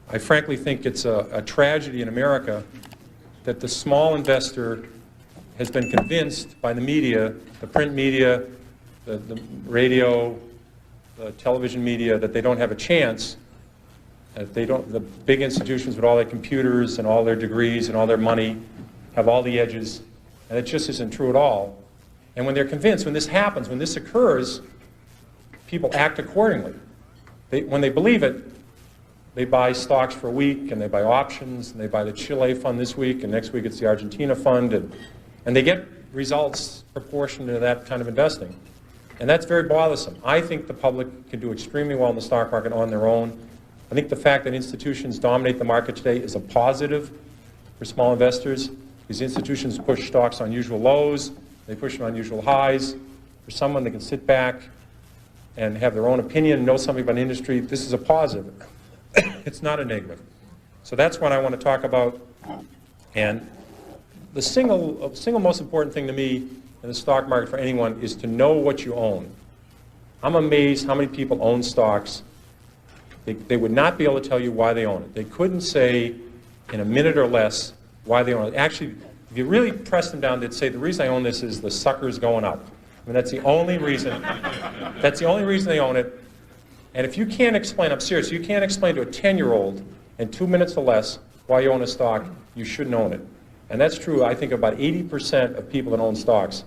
I frankly think it's a tragedy in America that the small investor has been convinced by the media, the print media, the radio, the television media, that they don't have a chance. That they don't, the big institutions with all their computers and all their degrees and all their money have all the edges, and it just isn't true at all. And when they're convinced, when this happens, when this occurs, people act accordingly. When they believe it, they buy stocks for a week, and they buy options, and they buy the Chile fund this week, and next week it's the Argentina fund, and they get results proportionate to that kind of investing. And that's very bothersome. I think the public can do extremely well in the stock market on their own. I think the fact that institutions dominate the market today is a positive for small investors. These institutions push stocks on unusual lows, they push them on unusual highs. For someone that can sit back and have their own opinion, know something about an industry, this is a positive. It's not a negative. So that's what I want to talk about. And the single most important thing to me in the stock market for anyone is to know what you own. I'm amazed how many people own stocks. They would not be able to tell you why they own it. They couldn't say in a minute or less why they own it. Actually, if you really press them down, they'd say, the reason I own this is the sucker's going up. I mean, that's the only reason. That's the only reason they own it. And if you can't explain, I'm serious, you can't explain to a 10-year-old in 2 minutes or less why you own a stock, you shouldn't own it. And that's true, I think, about 80% of people that own stocks.